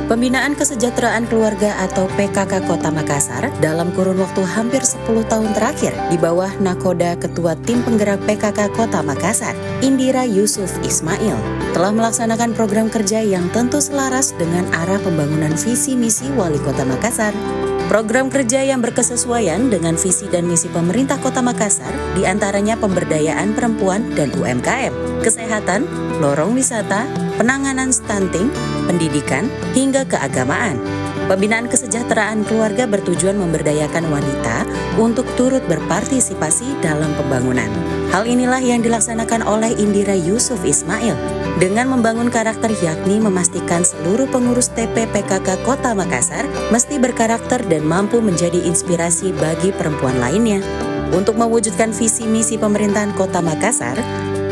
Pembinaan Kesejahteraan Keluarga atau PKK Kota Makassar dalam kurun waktu hampir 10 tahun terakhir di bawah nakoda Ketua Tim Penggerak PKK Kota Makassar, Indira Yusuf Ismail, telah melaksanakan program kerja yang tentu selaras dengan arah pembangunan visi misi Wali Kota Makassar. Program kerja yang berkesesuaian dengan visi dan misi pemerintah Kota Makassar diantaranya pemberdayaan perempuan dan UMKM, kesehatan, lorong wisata, penanganan stunting, pendidikan, hingga keagamaan. Pembinaan kesejahteraan keluarga bertujuan memberdayakan wanita untuk turut berpartisipasi dalam pembangunan. Hal inilah yang dilaksanakan oleh Indira Yusuf Ismail dengan membangun karakter, yakni memastikan seluruh pengurus TP PKK Kota Makassar mesti berkarakter dan mampu menjadi inspirasi bagi perempuan lainnya. Untuk mewujudkan visi misi pemerintahan Kota Makassar,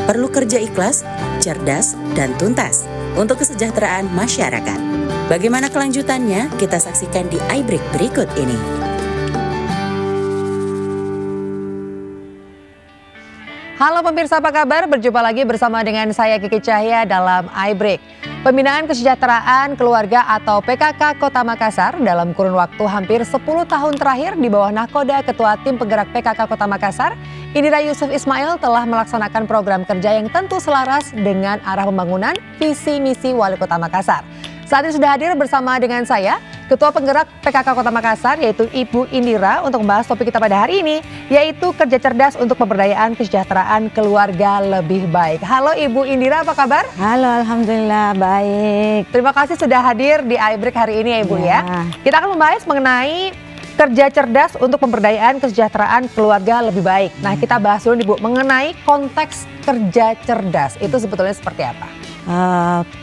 perlu kerja ikhlas, cerdas, dan tuntas untuk kesejahteraan masyarakat. Bagaimana kelanjutannya? Kita saksikan di iBreak berikut ini. Halo pemirsa, apa kabar? Berjumpa lagi bersama dengan saya Kiki Cahya dalam iBreak. Pembinaan Kesejahteraan Keluarga atau PKK Kota Makassar dalam kurun waktu hampir 10 tahun terakhir di bawah nakoda Ketua Tim Penggerak PKK Kota Makassar, Indira Yusuf Ismail telah melaksanakan program kerja yang tentu selaras dengan arah pembangunan visi misi Wali Kota Makassar. Saat ini sudah hadir bersama dengan saya, Ketua Penggerak PKK Kota Makassar, yaitu Ibu Indira, untuk membahas topik kita pada hari ini, yaitu kerja cerdas untuk pemberdayaan kesejahteraan keluarga lebih baik. Halo Ibu Indira, apa kabar? Halo, alhamdulillah baik. Terima kasih sudah hadir di iBreak hari ini ya Ibu ya. Kita akan membahas mengenai kerja cerdas untuk pemberdayaan kesejahteraan keluarga lebih baik. Nah, kita bahas dulu nih Bu, mengenai konteks kerja cerdas, itu sebetulnya seperti apa?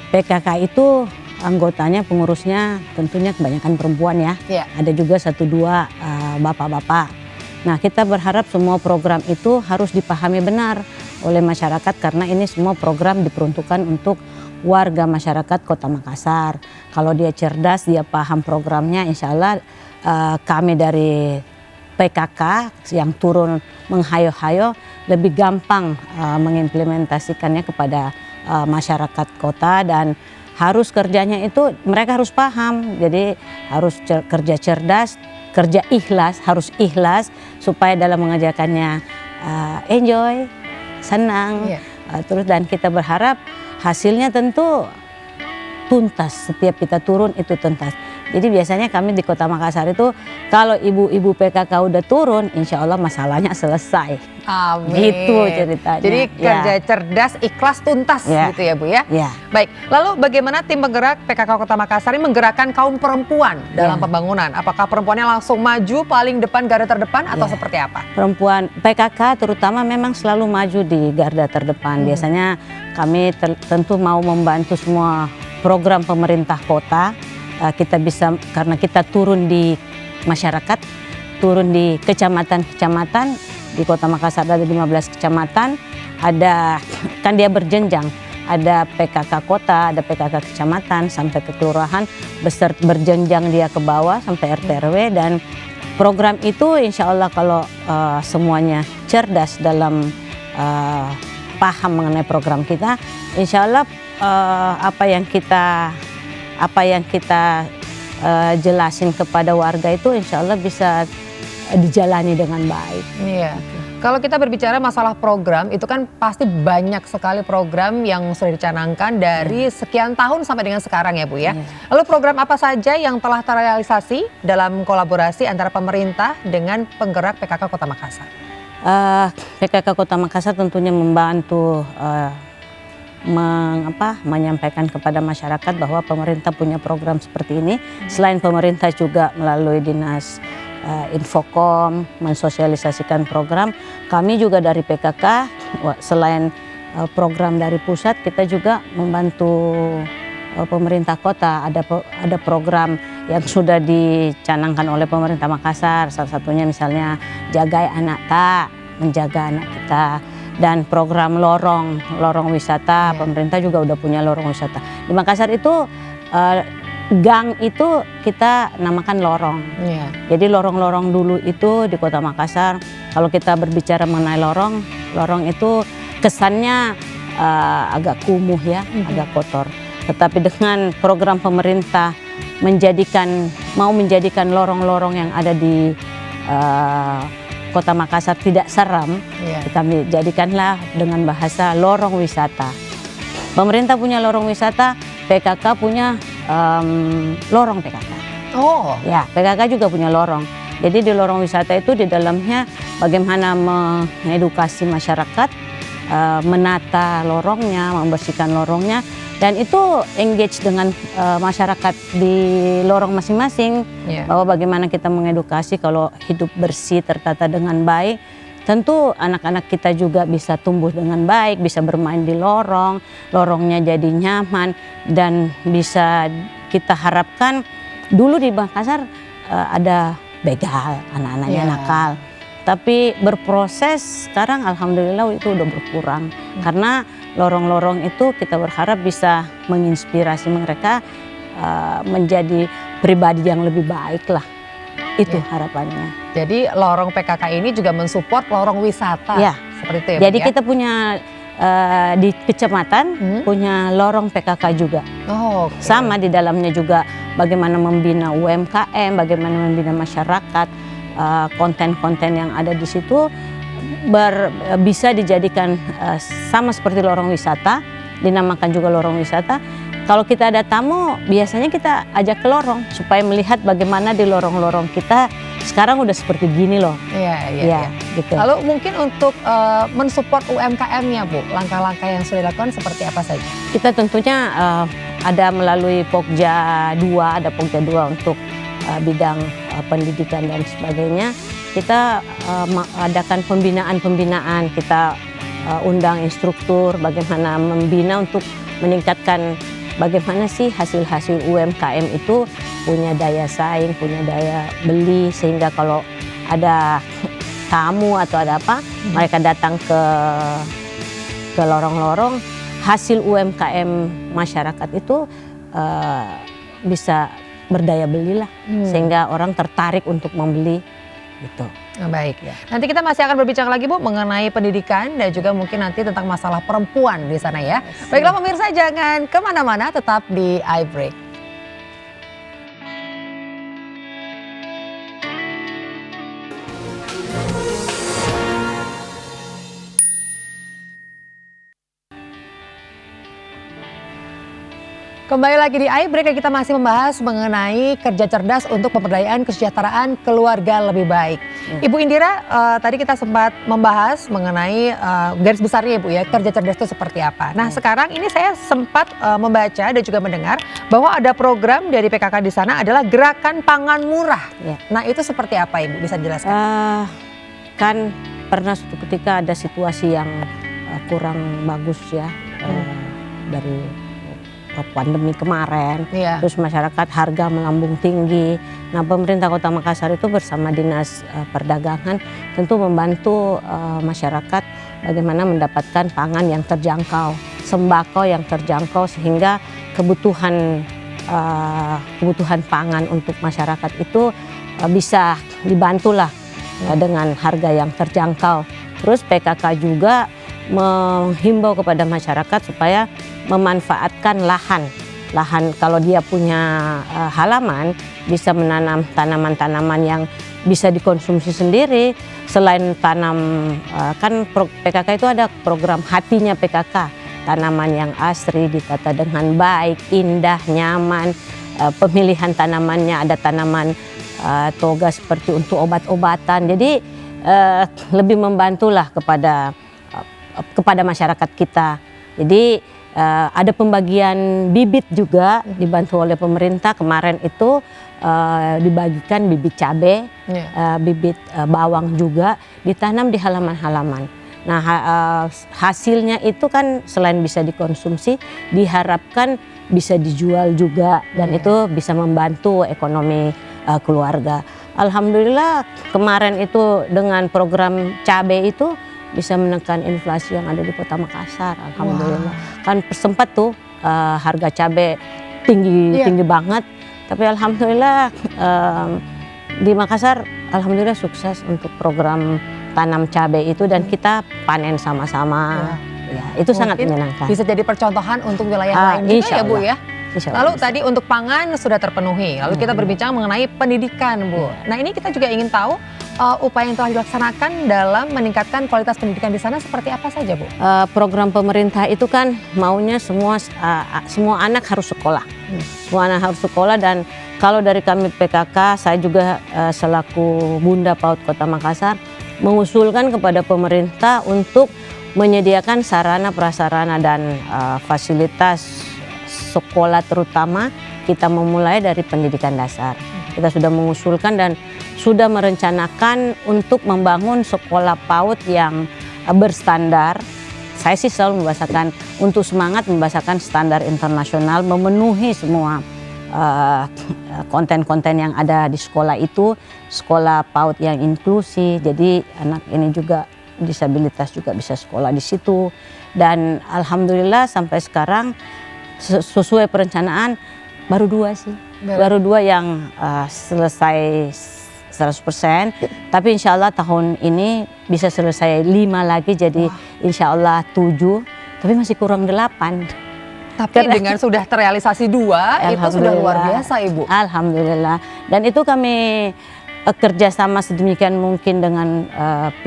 PKK itu anggotanya, pengurusnya tentunya kebanyakan perempuan ya. Ada juga 1-2 bapak-bapak. Nah, kita berharap semua program itu harus dipahami benar oleh masyarakat karena ini semua program diperuntukkan untuk warga masyarakat Kota Makassar. Kalau dia cerdas, dia paham programnya, insya Allah kami dari PKK yang turun menghayo-hayo lebih gampang mengimplementasikannya kepada masyarakat kota, dan harus kerjanya itu mereka harus paham, jadi harus kerja cerdas, kerja ikhlas, harus ikhlas supaya dalam mengerjakannya enjoy, senang, terus, dan kita berharap hasilnya tentu tuntas, setiap kita turun itu tuntas. Jadi biasanya kami di Kota Makassar itu kalau ibu-ibu PKK udah turun, insya Allah masalahnya selesai. Amin. Gitu ceritanya. Jadi kerja cerdas, ikhlas, tuntas gitu ya Bu ya. Baik, lalu bagaimana tim penggerak PKK Kota Makassar ini menggerakkan kaum perempuan dalam pembangunan? Apakah perempuannya langsung maju paling depan, garda terdepan atau seperti apa? Perempuan PKK terutama memang selalu maju di garda terdepan. Biasanya kami tentu mau membantu semua program pemerintah kota. Kita bisa, karena kita turun di masyarakat, turun di kecamatan-kecamatan, di Kota Makassar ada 15 kecamatan, ada, kan dia berjenjang, ada PKK kota, ada PKK kecamatan, sampai ke kelurahan, berjenjang dia ke bawah sampai RT RW, dan program itu insya Allah kalau semuanya cerdas dalam paham mengenai program kita, insya Allah apa yang kita jelasin kepada warga itu insya Allah bisa dijalani dengan baik. Iya. Kalau kita berbicara masalah program, itu kan pasti banyak sekali program yang sudah dicanangkan dari sekian tahun sampai dengan sekarang ya Bu ya. Lalu program apa saja yang telah terrealisasi dalam kolaborasi antara pemerintah dengan penggerak PKK Kota Makassar? PKK Kota Makassar tentunya membantu menyampaikan kepada masyarakat bahwa pemerintah punya program seperti ini. Selain pemerintah juga melalui dinas Infokom mensosialisasikan program. Kami juga dari PKK selain program dari pusat, kita juga membantu pemerintah kota. Ada program yang sudah dicanangkan oleh pemerintah Makassar. Salah satunya misalnya Jagai Anak Tak, menjaga anak kita. Dan program lorong wisata, pemerintah juga udah punya lorong wisata. Di Makassar itu gang itu kita namakan lorong. Jadi lorong-lorong dulu itu di Kota Makassar, kalau kita berbicara mengenai lorong itu kesannya agak kumuh ya, agak kotor. Tetapi dengan program pemerintah mau menjadikan lorong-lorong yang ada di Kota Makassar tidak seram, kita jadikanlah dengan bahasa lorong wisata. Pemerintah punya lorong wisata, PKK punya lorong PKK. Oh, ya, PKK juga punya lorong. Jadi di lorong wisata itu di dalamnya bagaimana mengedukasi masyarakat, menata lorongnya, membersihkan lorongnya, dan itu engage dengan masyarakat di lorong masing-masing, bahwa bagaimana kita mengedukasi kalau hidup bersih, tertata dengan baik. Tentu anak-anak kita juga bisa tumbuh dengan baik, bisa bermain di lorong, lorongnya jadi nyaman, dan bisa kita harapkan. Dulu di Makassar ada begal, anak-anaknya nakal. Tapi berproses sekarang alhamdulillah itu udah berkurang. Karena lorong-lorong itu kita berharap bisa menginspirasi mereka menjadi pribadi yang lebih baik lah. Itu harapannya. Jadi lorong PKK ini juga mensupport lorong wisata. Seperti itu ya. Jadi kita punya di kecamatan punya lorong PKK juga. Sama di dalamnya juga bagaimana membina UMKM, bagaimana membina masyarakat, konten-konten yang ada di situ bisa dijadikan sama seperti lorong wisata, dinamakan juga lorong wisata. Kalau kita ada tamu, biasanya kita ajak ke lorong supaya melihat bagaimana di lorong-lorong kita sekarang udah seperti gini loh. Iya. Gitu. Lalu mungkin untuk mensupport UMKM-nya Bu, langkah-langkah yang sudah dilakukan seperti apa saja? Kita tentunya ada melalui Pokja 2, ada Pokja 2 untuk bidang pendidikan dan sebagainya. Kita adakan pembinaan-pembinaan, kita undang instruktur bagaimana membina untuk meningkatkan bagaimana sih hasil-hasil UMKM itu punya daya saing, punya daya beli, sehingga kalau ada tamu atau ada apa, mereka datang ke lorong-lorong, hasil UMKM masyarakat itu bisa berdaya beli lah, sehingga orang tertarik untuk membeli gitu. Baik, nanti kita masih akan berbicara lagi Bu mengenai pendidikan dan juga mungkin nanti tentang masalah perempuan di sana ya. Baiklah pemirsa, jangan kemana-mana, tetap di iBreak. Kembali lagi di iBreak, kita masih membahas mengenai kerja cerdas untuk pemberdayaan kesejahteraan keluarga lebih baik. Ibu Indira, tadi kita sempat membahas mengenai garis besarnya Ibu ya, kerja cerdas itu seperti apa. Nah sekarang ini saya sempat membaca dan juga mendengar bahwa ada program dari PKK di sana adalah Gerakan Pangan Murah. Nah itu seperti apa Ibu, bisa dijelaskan? Kan pernah suatu ketika ada situasi yang kurang bagus ya, dari pandemi kemarin, terus masyarakat harga melambung tinggi. Nah pemerintah Kota Makassar itu bersama Dinas Perdagangan tentu membantu masyarakat bagaimana mendapatkan pangan yang terjangkau, sembako yang terjangkau, sehingga kebutuhan pangan untuk masyarakat itu bisa dibantulah dengan harga yang terjangkau. Terus PKK juga menghimbau kepada masyarakat supaya memanfaatkan lahan kalau dia punya halaman, bisa menanam tanaman-tanaman yang bisa dikonsumsi sendiri. Selain tanam, kan PKK itu ada program Hatinya PKK, tanaman yang asri ditata dengan baik, indah, nyaman. Pemilihan tanamannya ada tanaman toga seperti untuk obat-obatan. Jadi lebih membantulah kepada masyarakat kita. Jadi ada pembagian bibit juga dibantu oleh pemerintah. Kemarin itu dibagikan bibit cabai, bibit bawang juga ditanam di halaman-halaman. Nah hasilnya itu kan selain bisa dikonsumsi, diharapkan bisa dijual juga, dan itu bisa membantu ekonomi keluarga. Alhamdulillah kemarin itu dengan program cabai itu bisa menekan inflasi yang ada di Kota Makassar. Alhamdulillah. Kan sempat tuh harga cabai tinggi banget, tapi alhamdulillah di Makassar alhamdulillah sukses untuk program tanam cabai itu, dan kita panen sama-sama. Ya, itu sangat menyenangkan. Bisa jadi percontohan untuk wilayah lain juga ya Bu ya. Insya Lalu Allah bisa. tadi untuk pangan sudah terpenuhi. Lalu kita berbincang mengenai pendidikan, Bu. Nah, ini kita juga ingin tahu upaya yang telah dilaksanakan dalam meningkatkan kualitas pendidikan di sana seperti apa saja, Bu? Program pemerintah itu kan maunya semua anak harus sekolah. Semua anak harus sekolah, dan kalau dari kami PKK, saya juga selaku Bunda PAUD Kota Makassar mengusulkan kepada pemerintah untuk menyediakan sarana prasarana dan fasilitas sekolah, terutama kita memulai dari pendidikan dasar. Kita sudah mengusulkan dan sudah merencanakan untuk membangun sekolah PAUD yang berstandar. Saya sih selalu membahasakan untuk semangat membahasakan standar internasional, memenuhi semua konten-konten yang ada di sekolah itu, sekolah PAUD yang inklusi. Jadi anak ini juga disabilitas juga bisa sekolah di situ. Dan alhamdulillah sampai sekarang sesuai perencanaan baru 2 sih. Baru 2 yang selesai 100%. Tapi insya Allah tahun ini bisa selesai 5 lagi, jadi insya Allah 7. Tapi masih kurang 8. Tapi dengan sudah terrealisasi 2, itu sudah luar biasa, Ibu. Alhamdulillah. Dan itu kami kerjasama sedemikian mungkin dengan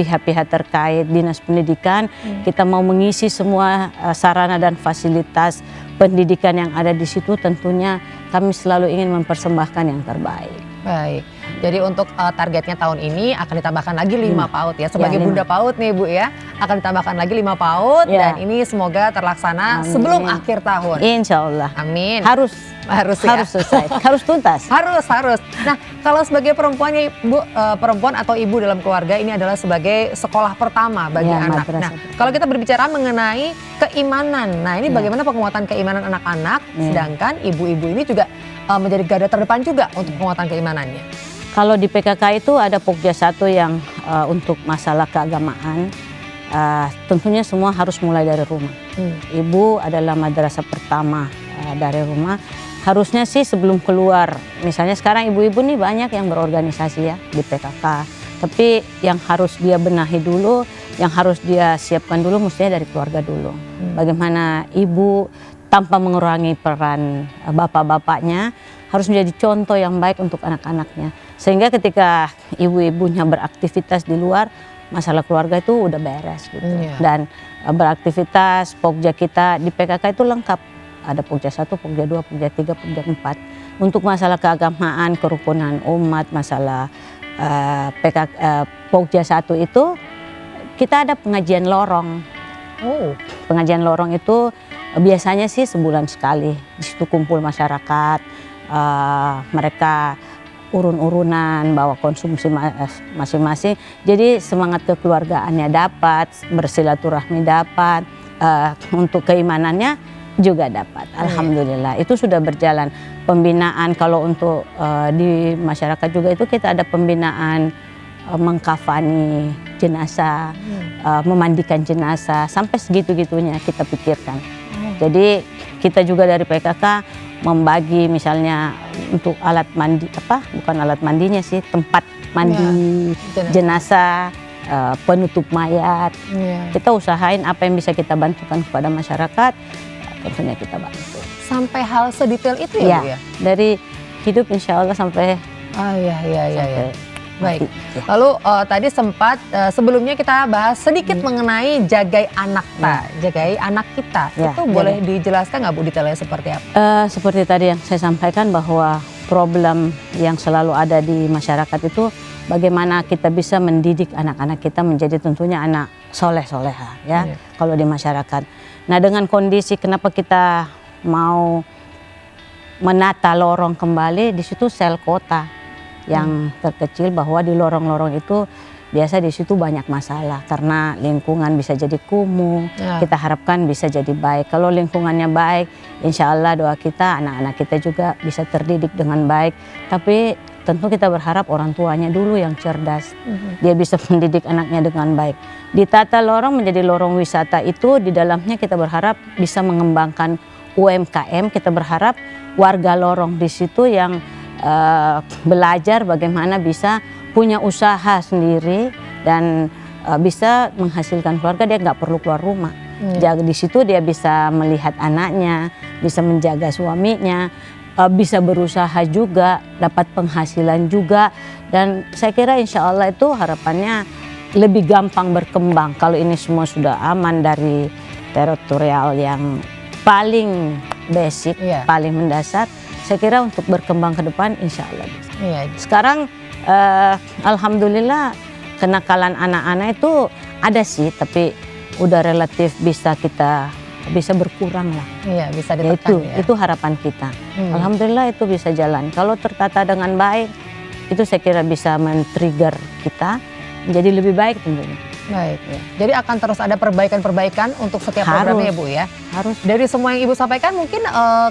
pihak-pihak terkait dinas pendidikan. Kita mau mengisi semua sarana dan fasilitas pendidikan yang ada di situ. Tentunya kami selalu ingin mempersembahkan yang terbaik. Baik, jadi untuk targetnya tahun ini akan ditambahkan lagi 5 PAUD ya. Sebagai Ya, 5. Bunda PAUD nih, Bu ya, akan ditambahkan lagi 5 PAUD. Ya. Dan ini semoga terlaksana Amin. sebelum akhir tahun. Insya Allah. Amin. Harus ya. selesai, harus tuntas. Harus. Nah, kalau sebagai perempuannya, Bu, perempuan atau ibu dalam keluarga, ini adalah sebagai sekolah pertama bagi Ya, anak. madrasah. Nah, kalau kita berbicara mengenai keimanan, nah ini bagaimana penguatan keimanan anak-anak, sedangkan ibu-ibu ini juga menjadi garda terdepan juga untuk penguatan keimanannya. Kalau di PKK itu ada Pokja 1 yang untuk masalah keagamaan. Tentunya semua harus mulai dari rumah. Ibu adalah madrasah pertama dari rumah. Harusnya sih sebelum keluar, misalnya sekarang ibu-ibu nih banyak yang berorganisasi ya di PKK. Tapi yang harus dia benahi dulu, yang harus dia siapkan dulu mestinya dari keluarga dulu. Bagaimana ibu tanpa mengurangi peran bapak-bapaknya harus menjadi contoh yang baik untuk anak-anaknya. Sehingga ketika ibu-ibunya beraktivitas di luar, masalah keluarga itu udah beres gitu. Dan beraktivitas, Pokja kita di PKK itu lengkap. Ada Pokja 1, Pokja 2, Pokja 3, Pokja 4. Untuk masalah keagamaan, kerukunan umat, masalah Pokja 1 itu kita ada pengajian lorong. Pengajian lorong itu biasanya sih sebulan sekali. Di situ kumpul masyarakat, mereka urun-urunan, bawa konsumsi masing-masing. Jadi semangat kekeluargaannya dapat, bersilaturahmi dapat, untuk keimanannya juga dapat. Alhamdulillah itu sudah berjalan. Pembinaan kalau untuk di masyarakat juga itu kita ada pembinaan mengkafani jenazah, memandikan jenazah, sampai segitu-gitunya kita pikirkan. Jadi kita juga dari PKK membagi misalnya untuk alat mandi, bukan alat mandinya sih, tempat mandi jenazah, penutup mayat. Kita usahain apa yang bisa kita bantukan kepada masyarakat, tentunya kita bantu. Sampai hal sedetail itu ya, Bu ya? Dari hidup insya Allah sampai Iya. Baik. Lalu tadi sempat sebelumnya kita bahas sedikit mengenai jagai anak jagai anak kita. Itu boleh dijelaskan nggak, Bu, detailnya seperti apa? Seperti tadi yang saya sampaikan bahwa problem yang selalu ada di masyarakat itu bagaimana kita bisa mendidik anak-anak kita menjadi tentunya anak soleh-soleha ya. Kalau di masyarakat. Nah, dengan kondisi kenapa kita mau menata lorong kembali, di situ sel kota yang terkecil, bahwa di lorong-lorong itu biasa di situ banyak masalah karena lingkungan bisa jadi kumuh. Kita harapkan bisa jadi baik. Kalau lingkungannya baik, insya Allah doa kita anak-anak kita juga bisa terdidik dengan baik. Tapi tentu kita berharap orang tuanya dulu yang cerdas. Dia bisa mendidik anaknya dengan baik. Ditata lorong menjadi lorong wisata itu, di dalamnya kita berharap bisa mengembangkan UMKM. Kita berharap warga lorong di situ yang belajar bagaimana bisa punya usaha sendiri dan bisa menghasilkan keluarga, dia nggak perlu keluar rumah. Jaga di situ dia bisa melihat anaknya, bisa menjaga suaminya, bisa berusaha juga, dapat penghasilan juga. Dan saya kira insya Allah itu harapannya lebih gampang berkembang kalau ini semua sudah aman dari teritorial yang paling basic, paling mendasar. Saya kira untuk berkembang ke depan insya Allah bisa. Sekarang alhamdulillah kenakalan anak-anak itu ada sih, tapi udah relatif bisa berkurang lah. Iya, bisa ditekan ya. Itu harapan kita. Alhamdulillah itu bisa jalan. Kalau tertata dengan baik, itu saya kira bisa men-trigger kita menjadi lebih baik tentunya. Baik ya. Jadi akan terus ada perbaikan-perbaikan untuk setiap programnya ya Bu ya? Harus. Dari semua yang Ibu sampaikan mungkin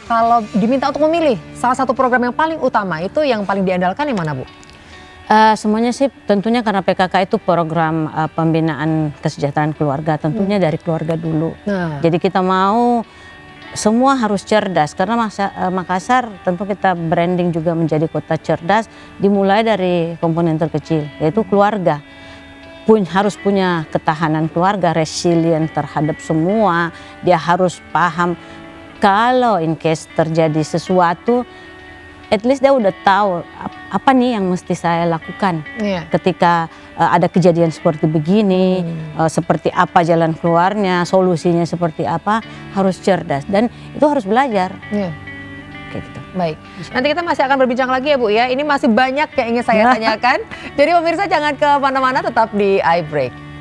kalau diminta untuk memilih salah satu program yang paling utama itu yang paling diandalkan yang mana Bu? Semuanya sih tentunya karena PKK itu program pembinaan kesejahteraan keluarga, tentunya dari keluarga dulu. Jadi kita mau semua harus cerdas karena Makassar tentu kita branding juga menjadi kota cerdas, dimulai dari komponen terkecil yaitu keluarga. Harus punya ketahanan keluarga, resilient terhadap semua. Dia harus paham kalau in case terjadi sesuatu, at least dia udah tahu apa nih yang mesti saya lakukan ketika ada kejadian seperti begini, seperti apa jalan keluarnya, solusinya seperti apa, harus cerdas dan itu harus belajar. Gitu. Baik, nanti kita masih akan berbincang lagi ya Bu ya. Ini masih banyak yang ingin saya tanyakan. Jadi pemirsa jangan kemana-mana, tetap di iBreak.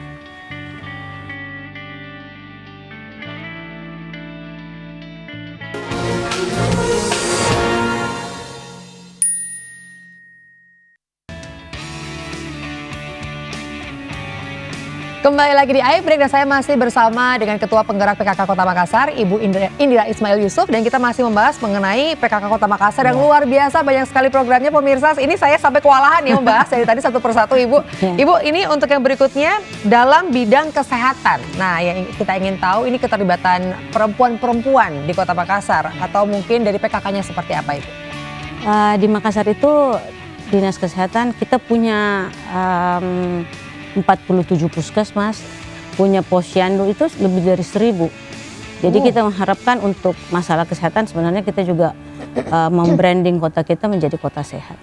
Kembali lagi di iBreak dan saya masih bersama dengan Ketua Penggerak PKK Kota Makassar, Ibu Indira Ismail Yusuf, dan kita masih membahas mengenai PKK Kota Makassar yang luar biasa, banyak sekali programnya pemirsa. Ini saya sampai kewalahan ya membahas dari tadi satu persatu Ibu. Ibu, ini untuk yang berikutnya dalam bidang kesehatan. Nah, yang kita ingin tahu ini keterlibatan perempuan-perempuan di Kota Makassar atau mungkin dari PKK-nya seperti apa Ibu? Di Makassar itu Dinas Kesehatan kita punya 47 puskesmas, punya posyandu itu lebih dari 1000. Jadi kita mengharapkan untuk masalah kesehatan sebenarnya kita juga membranding kota kita menjadi kota sehat.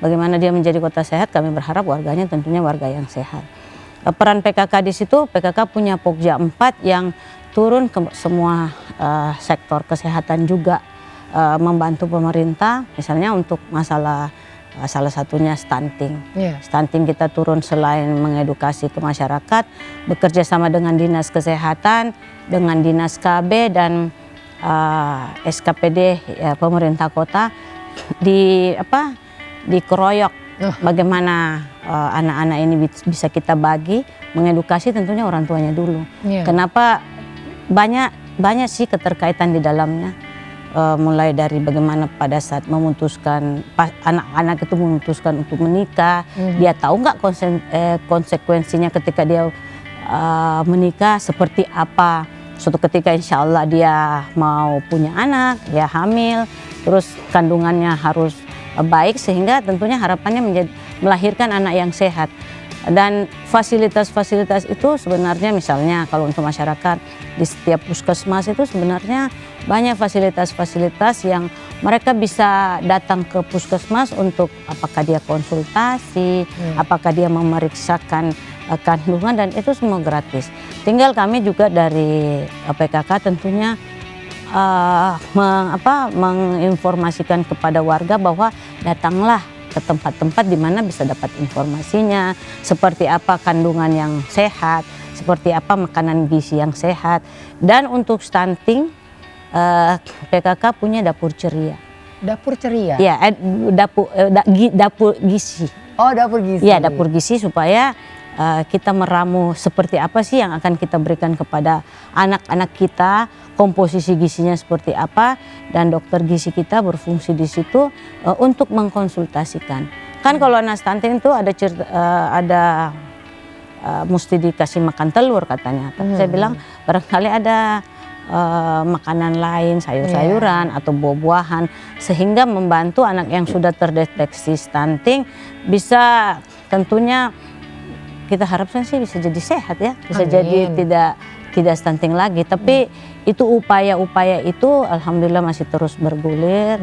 Bagaimana dia menjadi kota sehat, kami berharap warganya tentunya warga yang sehat. Peran PKK di situ, PKK punya Pokja 4 yang turun ke semua sektor kesehatan juga membantu pemerintah, misalnya untuk masalah salah satunya stunting. Stunting kita turun selain mengedukasi ke masyarakat, bekerja sama dengan Dinas Kesehatan, dengan Dinas KB dan SKPD ya, pemerintah kota dikeroyok bagaimana anak-anak ini bisa kita bagi, mengedukasi tentunya orang tuanya dulu. Kenapa banyak sih keterkaitan di dalamnya. Mulai dari bagaimana pada saat memutuskan anak-anak itu memutuskan untuk menikah, dia tahu nggak konsekuensinya ketika dia menikah seperti apa. Suatu ketika insya Allah dia mau punya anak, dia hamil, terus kandungannya harus baik sehingga tentunya harapannya melahirkan anak yang sehat. Dan fasilitas-fasilitas itu sebenarnya misalnya kalau untuk masyarakat di setiap puskesmas itu sebenarnya banyak fasilitas-fasilitas yang mereka bisa datang ke puskesmas untuk apakah dia konsultasi, apakah dia memeriksakan kandungan dan itu semua gratis. Tinggal kami juga dari PKK tentunya menginformasikan kepada warga bahwa datanglah ke tempat-tempat di mana bisa dapat informasinya, seperti apa kandungan yang sehat, seperti apa makanan gizi yang sehat. Dan untuk stunting, PKK punya dapur ceria. Dapur ceria? Ya, dapur gizi. Oh, dapur gizi. Ya, dapur gizi supaya kita meramu seperti apa sih yang akan kita berikan kepada anak-anak kita, komposisi gizinya seperti apa, dan dokter gizi kita berfungsi di situ untuk mengkonsultasikan. Kan kalau anak stunting itu ada mesti dikasih makan telur katanya. Saya bilang barangkali ada makanan lain, sayur-sayuran atau buah-buahan sehingga membantu anak yang sudah terdeteksi stunting bisa tentunya kita harapkan sih bisa jadi sehat ya, bisa jadi tidak tidak stunting lagi. Tapi itu upaya-upaya itu alhamdulillah masih terus bergulir.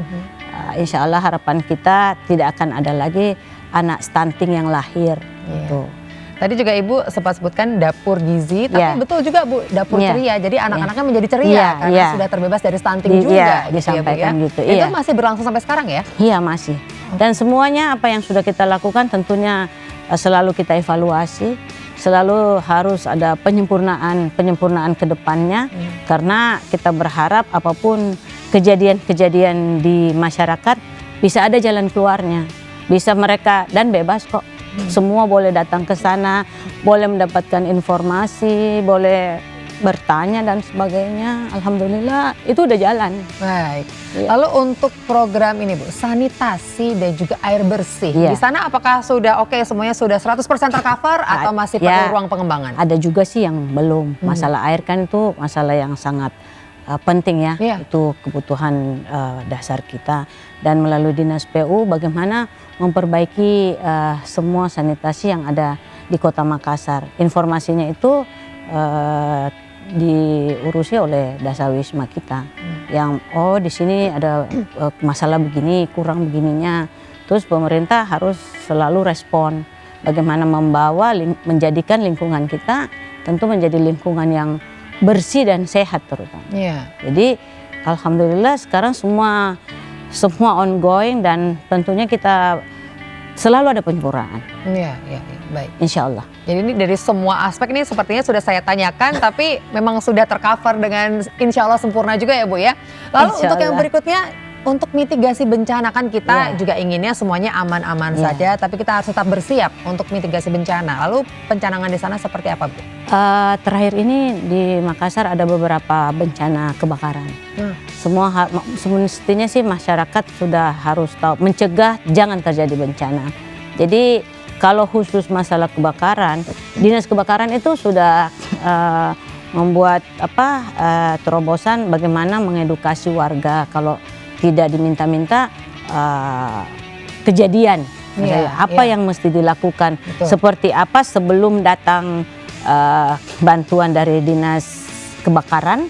Insya Allah harapan kita tidak akan ada lagi anak stunting yang lahir. Gitu. Tadi juga Ibu sempat sebutkan dapur gizi, tapi betul juga Bu, dapur ceria. Jadi anak-anaknya menjadi ceria karena sudah terbebas dari stunting juga. Disampaikan gitu ya, Bu, ya. Itu masih berlangsung sampai sekarang ya? Iya masih. Dan semuanya apa yang sudah kita lakukan tentunya selalu kita evaluasi, selalu harus ada penyempurnaan ke depannya, karena kita berharap apapun kejadian-kejadian di masyarakat bisa ada jalan keluarnya, bisa mereka dan bebas kok. Semua boleh datang ke sana, boleh mendapatkan informasi, boleh bertanya dan sebagainya. Alhamdulillah itu udah jalan. Baik. Lalu untuk program ini Bu, sanitasi dan juga air bersih. Di sana apakah sudah oke, semuanya sudah 100% tercover atau masih perlu ruang pengembangan? Ada juga sih yang belum. Masalah air kan itu masalah yang sangat penting ya. Itu kebutuhan dasar kita. Dan melalui Dinas PU bagaimana memperbaiki semua sanitasi yang ada di Kota Makassar. Informasinya itu diurusi oleh Dasawisma kita, yang di sini ada masalah begini, kurang begininya. Terus pemerintah harus selalu respon bagaimana menjadikan lingkungan kita tentu menjadi lingkungan yang bersih dan sehat terutama. Jadi alhamdulillah sekarang semua ongoing dan tentunya kita selalu ada penyempurnaan. Baik. Insya Allah. Jadi ini dari semua aspek ini sepertinya sudah saya tanyakan, tapi memang sudah tercover dengan insya Allah sempurna juga ya Bu ya. Lalu untuk yang berikutnya, untuk mitigasi bencana kan kita juga inginnya semuanya aman-aman saja, tapi kita harus tetap bersiap untuk mitigasi bencana. Lalu pencanangan di sana seperti apa Bu? Terakhir ini di Makassar ada beberapa bencana kebakaran. Semestinya sih masyarakat sudah harus tahu mencegah jangan terjadi bencana. Jadi kalau khusus masalah kebakaran, Dinas Kebakaran itu sudah membuat terobosan bagaimana mengedukasi warga kalau tidak diminta-minta kejadian. Apa yang mesti dilakukan, seperti apa sebelum datang bantuan dari Dinas Kebakaran,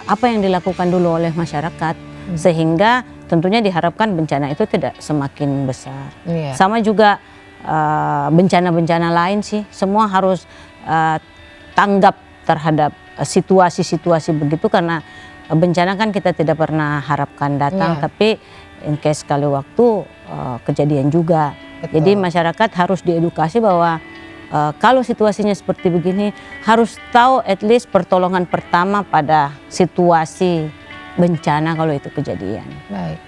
apa yang dilakukan dulu oleh masyarakat, sehingga tentunya diharapkan bencana itu tidak semakin besar. Sama juga bencana-bencana lain sih, semua harus tanggap terhadap situasi-situasi begitu, karena bencana kan kita tidak pernah harapkan datang, tapi in case sekali waktu kejadian juga. Jadi masyarakat harus diedukasi bahwa kalau situasinya seperti begini harus tahu at least pertolongan pertama pada situasi bencana kalau itu kejadian. Baik.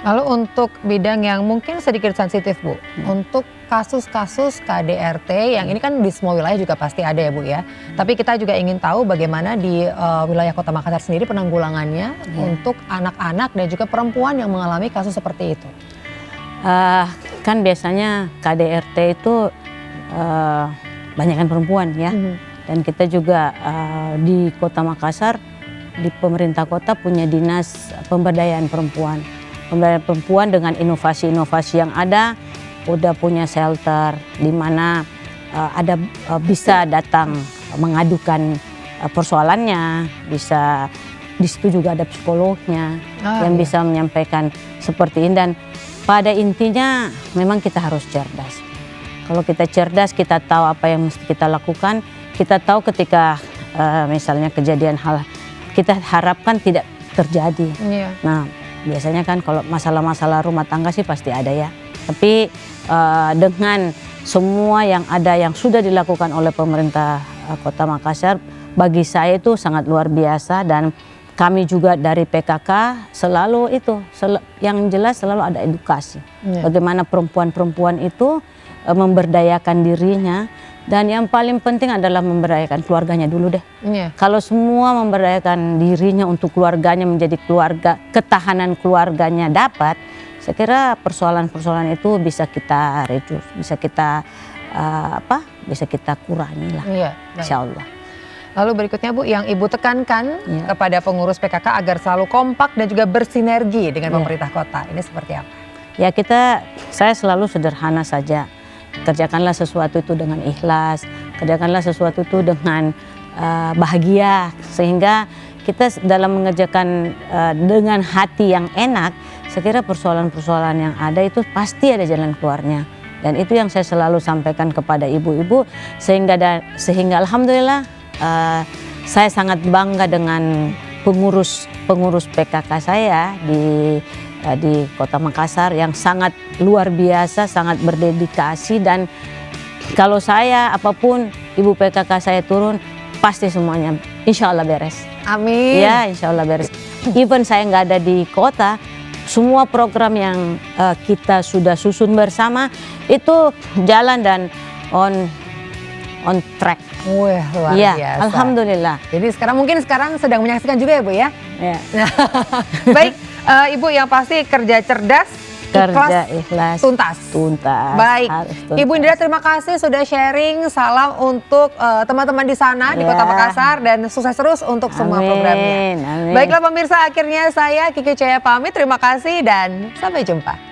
Lalu untuk bidang yang mungkin sedikit sensitif Bu, untuk kasus-kasus KDRT yang ini kan di semua wilayah juga pasti ada ya Bu ya. Tapi kita juga ingin tahu bagaimana di wilayah Kota Makassar sendiri penanggulangannya untuk anak-anak dan juga perempuan yang mengalami kasus seperti itu. Kan biasanya KDRT itu banyakkan perempuan ya. Dan kita juga di Kota Makassar, di pemerintah kota punya dinas pemberdayaan perempuan. Pemberdayaan perempuan dengan inovasi-inovasi yang ada, udah punya shelter di mana ada bisa datang mengadukan persoalannya, bisa di situ juga ada psikolognya yang bisa menyampaikan seperti ini. Dan pada intinya memang kita harus cerdas. Kalau kita cerdas, kita tahu apa yang mesti kita lakukan, kita tahu ketika misalnya kejadian hal kita harapkan tidak terjadi. Nah, biasanya kan kalau masalah-masalah rumah tangga sih pasti ada ya. Tapi dengan semua yang ada yang sudah dilakukan oleh pemerintah Kota Makassar, bagi saya itu sangat luar biasa. Dan kami juga dari PKK selalu itu, yang jelas selalu ada edukasi. Bagaimana perempuan-perempuan itu memberdayakan dirinya. Dan yang paling penting adalah memberdayakan keluarganya dulu deh. Kalau semua memberdayakan dirinya untuk keluarganya, menjadi keluarga, ketahanan keluarganya dapat, saya kira persoalan-persoalan itu bisa kita reduce, bisa kita bisa kita kurangi lah, insya Allah. Lalu berikutnya Bu, yang Ibu tekankan kepada pengurus PKK agar selalu kompak dan juga bersinergi dengan pemerintah kota, ini seperti apa? Ya saya selalu sederhana saja. Kerjakanlah sesuatu itu dengan ikhlas, kerjakanlah sesuatu itu dengan bahagia, sehingga kita dalam mengerjakan dengan hati yang enak, saya kira persoalan-persoalan yang ada itu pasti ada jalan keluarnya. Dan itu yang saya selalu sampaikan kepada ibu-ibu, sehingga alhamdulillah saya sangat bangga dengan pengurus PKK saya di Kota Makassar yang sangat luar biasa, sangat berdedikasi, dan kalau saya apapun ibu PKK saya turun pasti semuanya insya Allah beres. Amin. Ya, insya Allah beres. Even saya nggak ada di kota, semua program yang kita sudah susun bersama itu jalan dan on track. Wah, luar Ya, biasa. alhamdulillah. Jadi mungkin sekarang sedang menyaksikan juga ya Bu ya. Ya. Baik, Ibu yang pasti kerja cerdas, Kerja ikhlas, tuntas. Baik, harus tuntas. Ibu Indira terima kasih sudah sharing. Salam untuk teman-teman di sana di Kota Ya. Makassar dan sukses terus untuk semua programnya. Amin. Baiklah pemirsa, akhirnya saya Kiki Cahaya pamit. Terima kasih dan sampai jumpa.